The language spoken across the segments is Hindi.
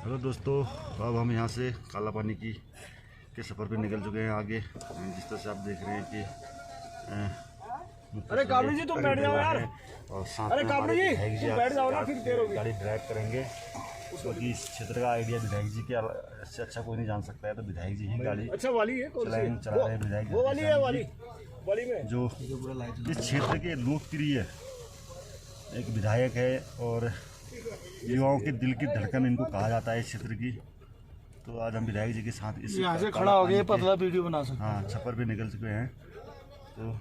हेलो दोस्तों, अब हम यहाँ से काला पानी के सफ़र पे निकल चुके हैं। आगे जिस तरह से आप देख रहे हैं कि अरे काबली जी तुम बैठ जाओ यार। और साथ अरे में काबली जी तुम बैठ जाओ ना, फिर देर होगी। गाड़ी ड्राइव करेंगे क्योंकि इस क्षेत्र का आइडिया विधायक जी के इससे अच्छा कोई नहीं जान सकता है, तो विधायक जी ही गाड़ी अच्छा वाली है, कौन सी चला रहे हैं। विधायक वो वाली है, वाली में जो इस क्षेत्र के लोकप्रिय एक विधायक है और युवाओं के दिल की धड़कन इनको कहा जाता है इस क्षेत्र की। तो आज हम विधायक जी के साथ इस यहाँ से खड़ा हो गया, पतला वीडियो बना सकते। हाँ, छप्पर पे निकल चुके हैं। तो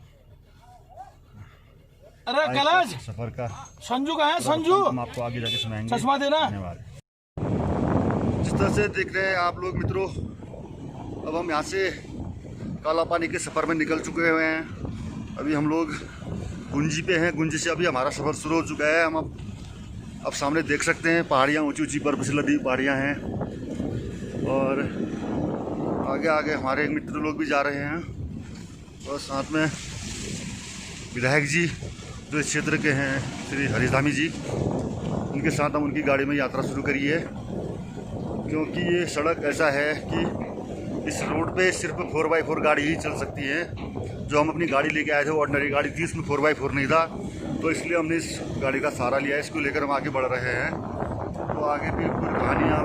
अरे कैलाश सफर का संजू का है, संजू हम आपको आगे जाके सुनाएंगे। चश्मा देना। धन्यवाद। जिस तरह से देख रहे हैं आप लोग मित्रों, अब हम यहाँ से काला पानी के सफ़र में निकल चुके हुए हैं। अभी हम लोग गुंजी पे हैं। गुंजी से अभी हमारा सफ़र शुरू हो चुका है। हम अब सामने देख सकते हैं पहाड़ियाँ, ऊंची ऊंची बर्फ से लदी पहाड़ियाँ हैं और आगे आगे हमारे एक मित्र लोग भी जा रहे हैं और साथ में विधायक जी जो इस क्षेत्र के हैं श्री हरिधामी जी, उनके साथ हम उनकी गाड़ी में यात्रा शुरू करी है। क्योंकि ये सड़क ऐसा है कि इस रोड पे सिर्फ 4x4 गाड़ी ही चल सकती है। जो हम अपनी गाड़ी लेके आए थे, ऑर्डिनरी गाड़ी थी, इसमें 4x4 नहीं था, तो इसलिए हमने इस गाड़ी का सहारा लिया है। इसको लेकर हम आगे बढ़ रहे हैं। तो आगे भी पूरी कहानियाँ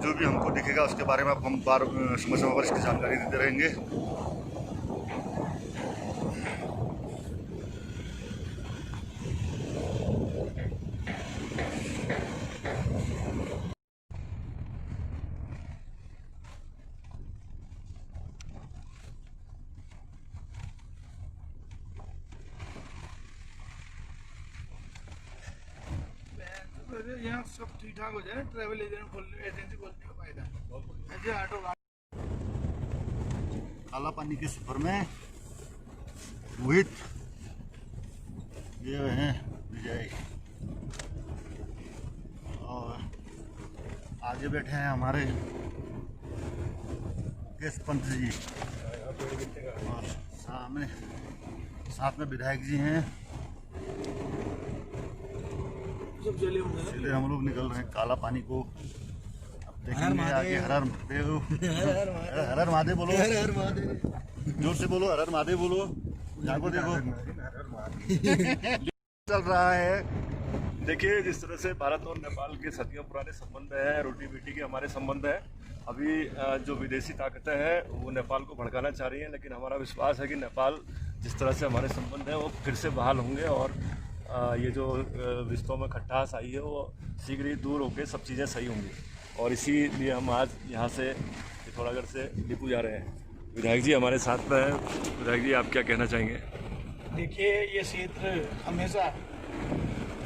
जो भी हमको दिखेगा उसके बारे में हम समय समय पर इसकी जानकारी देते रहेंगे। यहाँ सब ठीक ठाक हो जाए, ट्रैवल एजेंसी खोलने का फायदा है। ऐसे ऑटो काला पानी के सफर में रोहित, ये हैं विजय और आगे बैठे हैं हमारे केश पंत जी और सामने साथ में विधायक जी हैं। इसलिए हम लोग निकल रहे हैं काला पानी को। अब देखेंगे आगे। हर हर महादेव, हर हर महादेव बोलो, जोर से बोलो, हर हर महादेव बोलो। यहाँ को देखो चल रहा है। देखिए, जिस तरह से भारत और नेपाल के सदियों पुराने संबंध है, रोटी बेटी के हमारे संबंध है। अभी जो विदेशी ताकतें हैं वो नेपाल को भड़काना चाह रही हैं, लेकिन हमारा विश्वास है कि नेपाल जिस तरह से हमारे संबंध है वो फिर से बहाल होंगे और ये जो रिश्तों में खटास आई है वो शीघ्र ही दूर होकर सब चीज़ें सही होंगी। और इसीलिए हम आज यहाँ से पिथौरागढ़ से डिपू जा रहे हैं। विधायक जी हमारे साथ में हैं। विधायक जी, आप क्या कहना चाहेंगे? देखिए, ये क्षेत्र हमेशा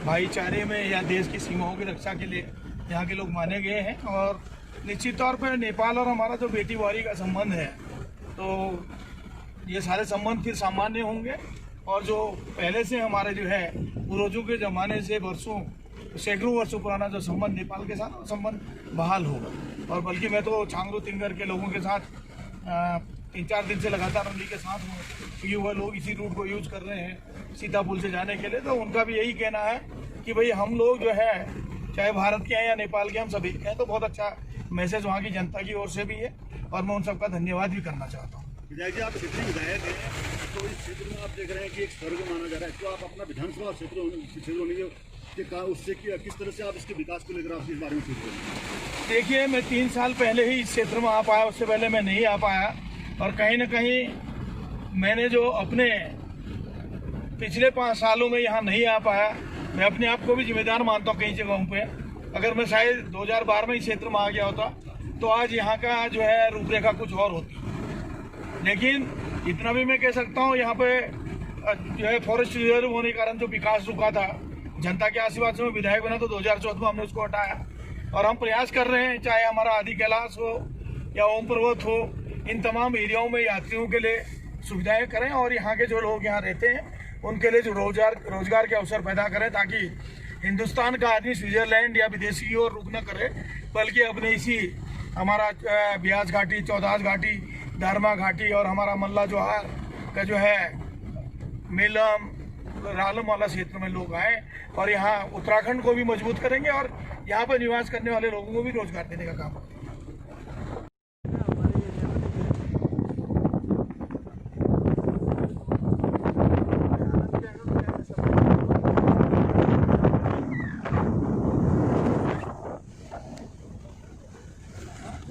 भाईचारे में या देश की सीमाओं की रक्षा के लिए यहाँ के लोग माने गए हैं और निश्चित तौर पर नेपाल और हमारा जो बेटीवारी का संबंध है, तो ये सारे संबंध फिर सामान्य होंगे और जो पहले से हमारे जो है पूर्वजों के ज़माने से सैकड़ों वर्षों पुराना जो संबंध नेपाल के साथ, वो संबंध बहाल होगा। और बल्कि मैं तो छांगरू तिंगर के लोगों के साथ 3-4 दिन से लगातार उन्हीं के साथ हूँ, क्योंकि वह लोग इसी रूट को यूज कर रहे हैं सीता पुल से जाने के लिए। तो उनका भी यही कहना है कि भाई हम लोग जो है चाहे भारत के हैं या नेपाल के, हम सभी हैं। तो बहुत अच्छा मैसेज वहाँ की जनता की ओर से भी है और मैं उन सबका धन्यवाद भी करना चाहता हूँ। विधायक जी, आप क्षेत्रीय विधायक हैं, तो इस क्षेत्र में आप देख रहे हैं कि एक स्वर्ग माना जा रहा है। तो आप अपना विधानसभा क्षेत्र होने के उससे किस तरह से आप इसके विकास को लेकर आप इस बारे में सोच रहे हैं? देखिए, मैं 3 साल पहले ही इस क्षेत्र में आ पाया, उससे पहले मैं नहीं आ पाया। और कहीं ना कहीं मैंने जो अपने पिछले 5 सालों में यहाँ नहीं आ पाया, मैं अपने आप को भी जिम्मेदार मानता हूँ कई जगहों पे। अगर मैं शायद 2012 में इस क्षेत्र में आ गया होता तो आज यहाँ का जो है रूपरेखा कुछ और होती। लेकिन इतना भी मैं कह सकता हूँ, यहाँ पे जो है फॉरेस्ट रिजर्व होने के कारण जो विकास रुका था, जनता के आशीर्वाद से मैं विधायक बना तो 2014 में हमने उसको हटाया। और हम प्रयास कर रहे हैं, चाहे हमारा आदि कैलाश हो या ओम पर्वत हो, इन तमाम एरियाओं में यात्रियों के लिए सुविधाएं करें और यहाँ के जो लोग यहाँ रहते हैं उनके लिए जो रोजगार के अवसर पैदा करें, ताकि हिंदुस्तान का आदमी स्विट्जरलैंड या विदेशी की ओर रुख न करे, बल्कि अपने इसी हमारा ब्यास घाटी, चौदास घाटी, धर्मा घाटी और हमारा मल्ला जोहार का जो है मेलम, रालम वाला क्षेत्र में लोग आए और यहाँ उत्तराखंड को भी मजबूत करेंगे और यहाँ पर निवास करने वाले लोगों को भी रोजगार देने का काम करेंगे।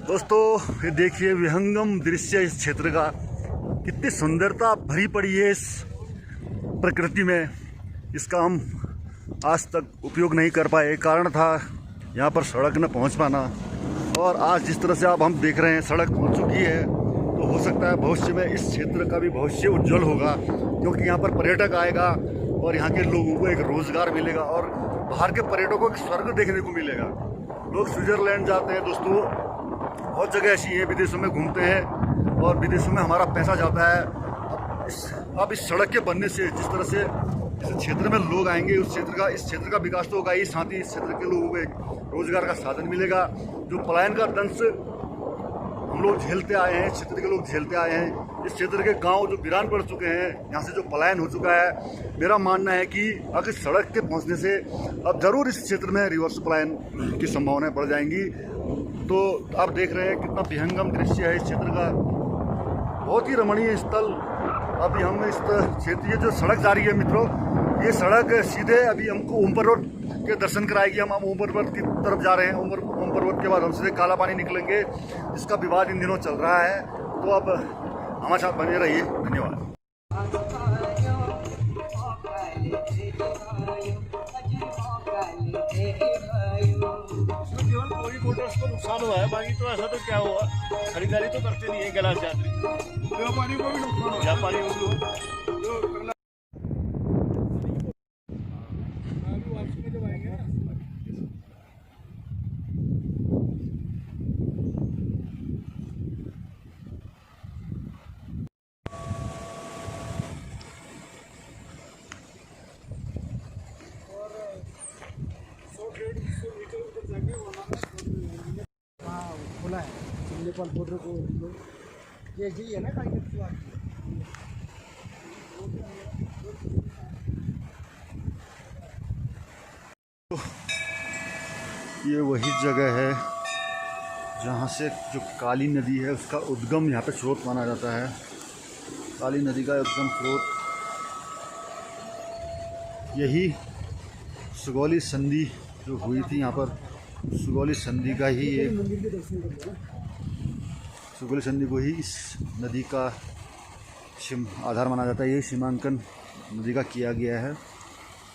दोस्तों ये देखिए विहंगम दृश्य इस क्षेत्र का, कितनी सुंदरता भरी पड़ी है इस प्रकृति में। इसका हम आज तक उपयोग नहीं कर पाए, कारण था यहाँ पर सड़क न पहुँच पाना। और आज जिस तरह से आप हम देख रहे हैं सड़क पहुँच चुकी है, तो हो सकता है भविष्य में इस क्षेत्र का भी भविष्य उज्जवल होगा, क्योंकि यहाँ पर पर्यटक आएगा और यहाँ के लोगों को एक रोज़गार मिलेगा और बाहर के पर्यटकों को एक स्वर्ग देखने को मिलेगा। लोग स्विट्ज़रलैंड जाते हैं दोस्तों, बहुत जगह ऐसी है, विदेशों में घूमते हैं और विदेशों में हमारा पैसा जाता है। अब इस सड़क के बनने से जिस तरह से इस क्षेत्र में लोग आएंगे, इस क्षेत्र का विकास तो होगा ही, साथ ही इस क्षेत्र के लोगों को एक रोजगार का साधन मिलेगा। जो पलायन का दंश हम लोग झेलते आए हैं, क्षेत्र के लोग झेलते आए हैं, इस क्षेत्र के गांव जो वीरान पड़ चुके हैं, यहाँ से जो पलायन हो चुका है, मेरा मानना है कि अगर सड़क के पहुँचने से अब जरूर इस क्षेत्र में रिवर्स पलायन की संभावनाएं बढ़ जाएंगी। तो आप देख रहे हैं कितना विहंगम दृश्य है इस क्षेत्र का, बहुत ही रमणीय स्थल। अभी हम इस क्षेत्र, ये जो सड़क जा रही है मित्रों, ये सड़क सीधे अभी हमको ओम पर्वत के दर्शन कराएगी। हम ओम पर्वत की तरफ जा रहे हैं। ओम पर्वत के बाद हम सीधे काला पानी निकलेंगे, जिसका विवाद इन दिनों चल रहा है। तो अब हमारे साथ बने रहिए, धन्यवाद। केवल कोई मोटर्स को नुकसान हुआ है, बाकी तो ऐसा तो क्या हुआ, खरीदारी तो करते नहीं है कैलाश यात्री, व्यापारी को भी नुकसान हो, व्यापारी खुला है नेपाल बॉर्डर को ये जी है ना ये वही जगह है जहाँ से जो काली नदी है उसका उद्गम यहाँ पे स्रोत माना जाता है। काली नदी का उद्गम स्रोत यही सुगौली संधि जो हुई थी यहाँ पर, सुगौली संधि का ही एक, सुगौली संधि को ही इस नदी का आधार माना जाता है। यही सीमांकन नदी का किया गया है।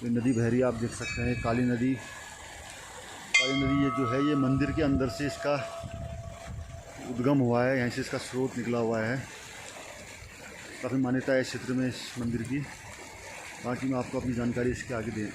ये नदी बह रही है, आप देख सकते हैं काली नदी। काली नदी ये जो है, ये मंदिर के अंदर से इसका उद्गम हुआ है, यहाँ से इसका स्रोत निकला हुआ है। काफ़ी मान्यता है इस क्षेत्र में इस मंदिर की। बाकी मैं आपको अपनी जानकारी इसके आगे दे।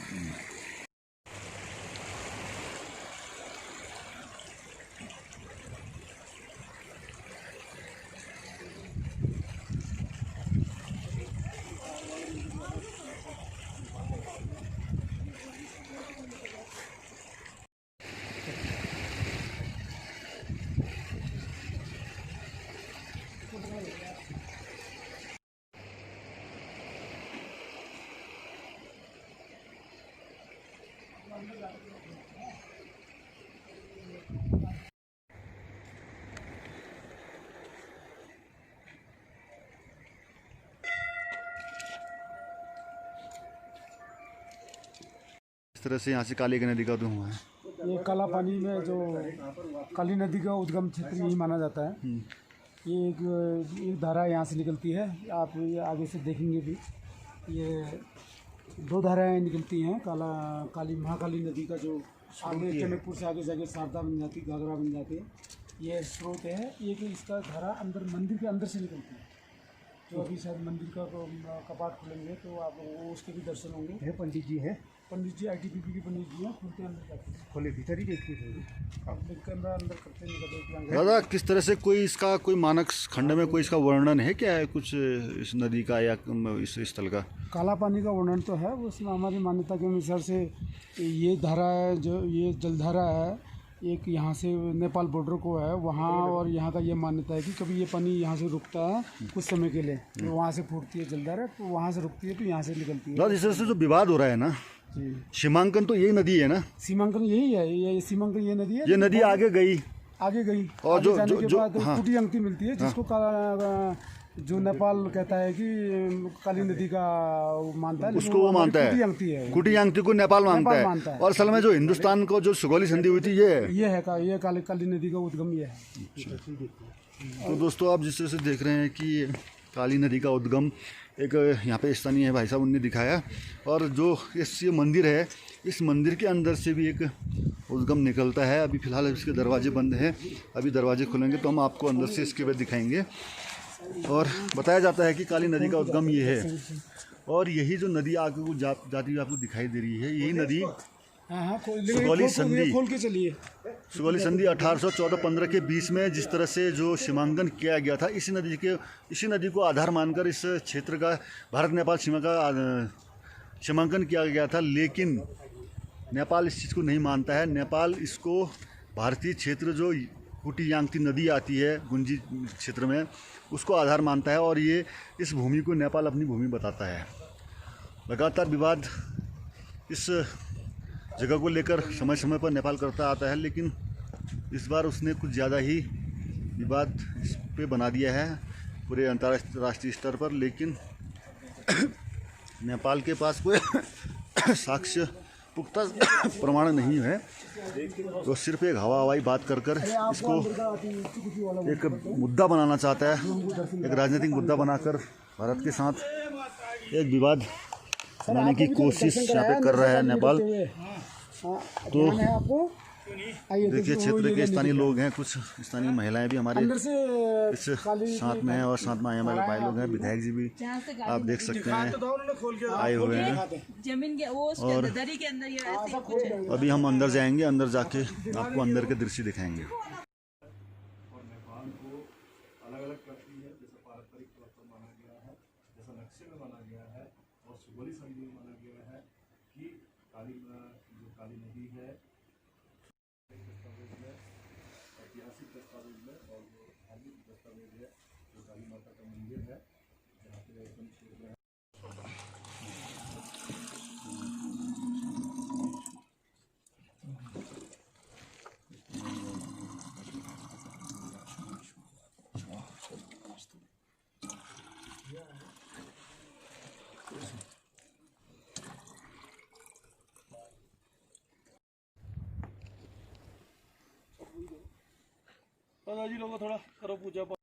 इस तरह से यहाँ से काली नदी का उद्गम हुआ है। ये काला पानी में जो काली नदी का उद्गम क्षेत्र यही माना जाता है। ये एक धारा यहाँ से निकलती है, आप ये आगे से देखेंगे भी, ये दो धाराएं निकलती हैं। काली महाकाली नदी का जो आगे टनकपुर से आगे जाके शारदा बन जाती, घाघरा बन जाती है, ये स्रोत है। ये कि इसका धारा अंदर मंदिर के अंदर से निकलती है। जो अभी शायद मंदिर का कपाट खुलेंगे तो आप उसके भी दर्शन होंगे। है पंडित जी ITBP के पंडित जी हैं, खुलते अंदर जाते हैं, खोले भीतर ही देखते हैं, अंदर करते निकलते। दादा किस तरह से कोई इसका कोई मानक खंड में कोई इसका वर्णन है क्या है कुछ इस नदी का या इस स्थल का? काला पानी का वर्णन तो है, उसमें हमारी मान्यता के अनुसार से ये धारा है, जो ये जलधारा है, एक यहाँ से नेपाल बॉर्डर को है वहाँ, और यहाँ का ये मान्यता है कि कभी ये पानी यहाँ से रुकता है कुछ समय के लिए, तो वहाँ से फूटती है जलधारा, तो वहाँ से रुकती है तो यहाँ से निकलती है। इस तरह से जो विवाद हो रहा है ना, सीमांकन तो यही नदी है ना, सीमांकन यही है, ये सीमांकन ये नदी है। ये नदी आगे गई और और आगे जाने के बाद कुटी अंगती मिलती है, जिसको जो नेपाल कहता है कि काली नदी का मानता है, उसको वो मानता है, कुटी अंगती को नेपाल मानता है। और असल में जो हिंदुस्तान को जो सुगौली संधि हुई थी ये काली नदी का उद्गम ये है। तो दोस्तों आप जिस तरह से देख रहे हैं कि काली नदी का उद्गम एक यहाँ पे स्थानीय भाई साहब उनने दिखाया, और जो ये मंदिर है, इस मंदिर के अंदर से भी एक उद्गम निकलता है। अभी फ़िलहाल इसके दरवाजे बंद हैं, अभी दरवाजे खुलेंगे तो हम आपको अंदर से इसके बाद दिखाएंगे। और बताया जाता है कि काली नदी का उद्गम ये है, और यही जो नदी आगे को जाती हुई आपको दिखाई दे रही है, यही नदी सुगौली संधि, सुगौली संधि 1814-15 के बीच में जिस तरह से जो सीमांकन किया गया था, इसी नदी को आधार मानकर इस क्षेत्र का भारत नेपाल सीमा का सीमांकन किया गया था। लेकिन नेपाल इस चीज़ को नहीं मानता है। नेपाल इसको भारतीय क्षेत्र जो कुटी यांगती नदी आती है गुंजी क्षेत्र में, उसको आधार मानता है, और ये इस भूमि को नेपाल अपनी भूमि बताता है। लगातार विवाद इस जगह को लेकर समय समय पर नेपाल करता आता है, लेकिन इस बार उसने कुछ ज़्यादा ही विवाद इस पे बना दिया है पूरे अंतर्राष्ट्रीय स्तर पर। लेकिन नेपाल के पास कोई साक्ष्य पुख्ता प्रमाण नहीं है, तो सिर्फ एक हवाई बात कर इसको एक मुद्दा बनाना चाहता है, एक राजनीतिक मुद्दा बनाकर भारत के साथ एक विवाद बनाने की कोशिश यहाँ पे कर रहा है नेपाल। तो देखिए क्षेत्र के स्थानीय लोग हैं, कुछ स्थानीय महिलाएं भी हमारे इस साथ में हैं, और साथ में आए हमारे भाई लोग हैं, विधायक जी भी आप देख सकते हैं आए हुए हैं। और अभी हम अंदर जाएंगे, अंदर जाके आपको अंदर के दृश्य दिखाएंगे। काली नदी है ऐतिहासिक दस्तावेज में, और जो धार्मिक दस्तावेज है जो काली माता का मंदिर है जहाँ पे एकदम क्षेत्र है। दादाजी लोगों थोड़ा करो पूजा पाठ।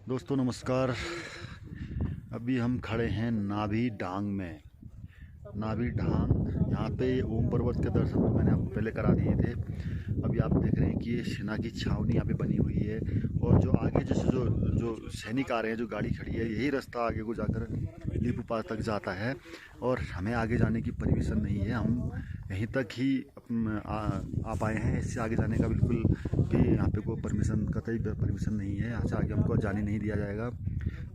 दोस्तों नमस्कार, अभी हम खड़े हैं नाभी ढांग में। नाभी ढांग यहाँ पे ओम पर्वत के दर्शन तो मैंने आपको पहले करा दिए थे। अभी आप देख रहे हैं कि ये सेना की छावनी यहाँ पे बनी हुई है, और जो आगे जैसे जो सैनिक आ रहे हैं, जो गाड़ी खड़ी है, यही रास्ता आगे को जाकर लीपू पास तक जाता है, और हमें आगे जाने की परमिशन नहीं है। हम यहीं तक ही आ पाए हैं, इससे आगे जाने का बिल्कुल भी यहाँ पे कोई परमिशन, कतई परमिशन नहीं है। यहाँ से आगे हमको जाने नहीं दिया जाएगा।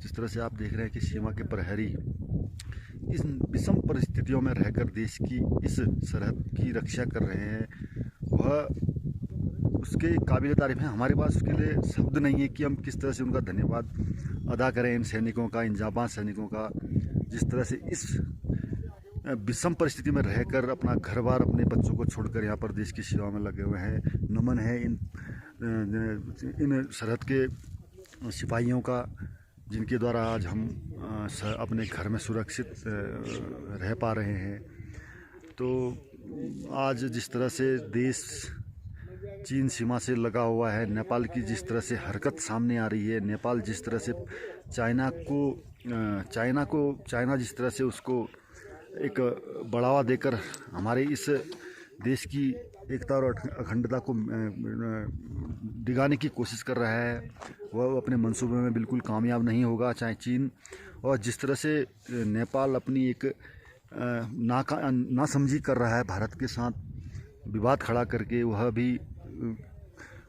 जिस तरह से आप देख रहे हैं कि सीमा के प्रहरी इस विषम परिस्थितियों में रहकर देश की इस सरहद की रक्षा कर रहे हैं, वह उसके काबिल तारीफ है। हमारे पास उसके लिए शब्द नहीं है कि हम किस तरह से उनका धन्यवाद अदा करें, इन सैनिकों का, इन जाबाज सैनिकों का, जिस तरह से इस विषम परिस्थिति में रहकर अपना घर बार, अपने बच्चों को छोड़कर यहाँ पर देश की सेवा में लगे हुए हैं। नमन है इन इन सरहद के सिपाहियों का, जिनके द्वारा आज हम अपने घर में सुरक्षित रह पा रहे हैं। तो आज जिस तरह से देश चीन सीमा से लगा हुआ है, नेपाल की जिस तरह से हरकत सामने आ रही है, नेपाल जिस तरह से चाइना जिस तरह से उसको एक बढ़ावा देकर हमारे इस देश की एकता और अखंडता को डिगाने की कोशिश कर रहा है, वह अपने मंसूबे में बिल्कुल कामयाब नहीं होगा, चाहे चीन। और जिस तरह से नेपाल अपनी एक नासमझी कर रहा है भारत के साथ, विवाद खड़ा करके, वह भी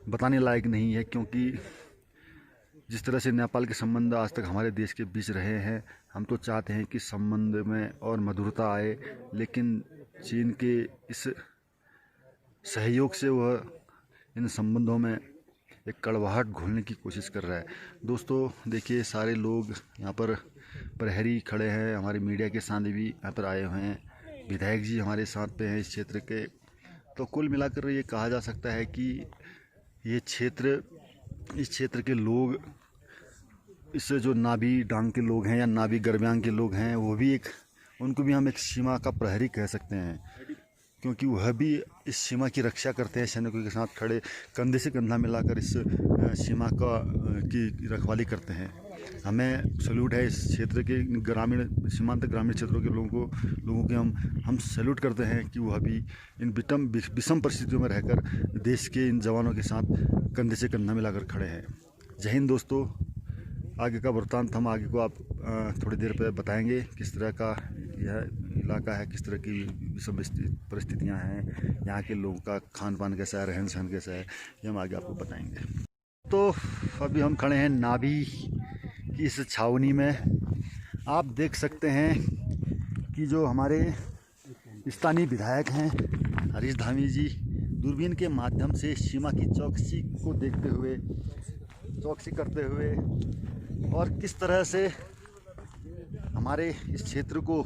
बताने लायक नहीं है। क्योंकि जिस तरह से नेपाल के संबंध आज तक हमारे देश के बीच रहे हैं, हम तो चाहते हैं कि संबंध में और मधुरता आए, लेकिन चीन के इस सहयोग से वह इन संबंधों में एक कड़वाहट घोलने की कोशिश कर रहा है। दोस्तों देखिए, सारे लोग यहाँ पर प्रहरी खड़े हैं, हमारे मीडिया के साथ भी यहाँ पर आए हुए हैं, विधायक जी हमारे साथ पे हैं इस क्षेत्र के। तो कुल मिलाकर ये कहा जा सकता है कि ये क्षेत्र, इस क्षेत्र के लोग, इससे जो नाभी डांग के लोग हैं या नाभी गर्भयांग के लोग हैं, वो भी उनको भी हम एक सीमा का प्रहरी कह सकते हैं, क्योंकि वह भी इस सीमा की रक्षा करते हैं, सैनिकों के साथ खड़े कंधे से कंधा मिलाकर इस सीमा की रखवाली करते हैं। हमें सैल्यूट है इस क्षेत्र के ग्रामीण, सीमांत ग्रामीण क्षेत्रों के लोगों के हम सैल्यूट करते हैं कि वह भी इन विषम परिस्थितियों में रहकर देश के इन जवानों के साथ कंधे से कंधा मिलाकर खड़े हैं। जय हिंद दोस्तों। आगे का वृत्तांत हम आगे को आप थोड़ी देर पर बताएंगे, किस तरह का यह इलाका है, किस तरह की विषम परिस्थितियाँ हैं, यहाँ के लोगों का खान पान कैसा है, रहन सहन कैसा है, ये हम आगे आपको बताएंगे। तो अभी हम खड़े हैं नाभी की इस छावनी में। आप देख सकते हैं कि जो हमारे स्थानीय विधायक हैं हरीश धामी जी, दूरबीन के माध्यम से सीमा की चौकसी को देखते हुए, चौकसी करते हुए, और किस तरह से हमारे इस क्षेत्र को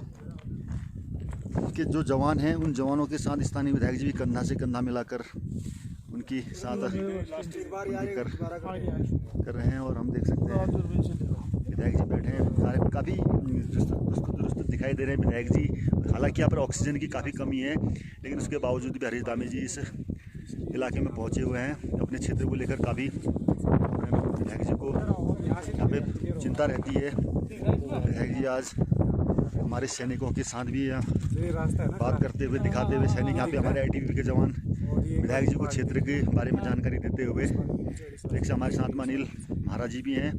के जो जवान हैं, उन जवानों के साथ स्थानीय विधायक जी भी कंधा से कंधा मिलाकर उनकी साथ कर रहे हैं। और हम देख सकते हैं विधायक जी बैठे हैं, काफ़ी दुरुस्त दिखाई दे रहे हैं विधायक जी। हालांकि यहाँ पर ऑक्सीजन की काफ़ी कमी है, लेकिन उसके बावजूद भी हरीश धामी जी इस इलाके में पहुँचे हुए हैं। अपने क्षेत्र को लेकर काफ़ी विधायक जी को यहाँ पे चिंता रहती है। विधायक जी आज हमारे सैनिकों के साथ भी बात करते हुए, दिखाते हुए, सैनिक यहाँ पे हमारे ITBP के जवान विधायक जी को क्षेत्र के बारे में जानकारी देते हुए, एक से हमारे साथ अनिल महाराज जी भी हैं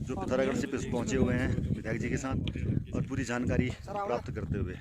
जो पिथौरागढ़ से पहुँचे हुए हैं विधायक जी के साथ, और पूरी जानकारी प्राप्त करते हुए।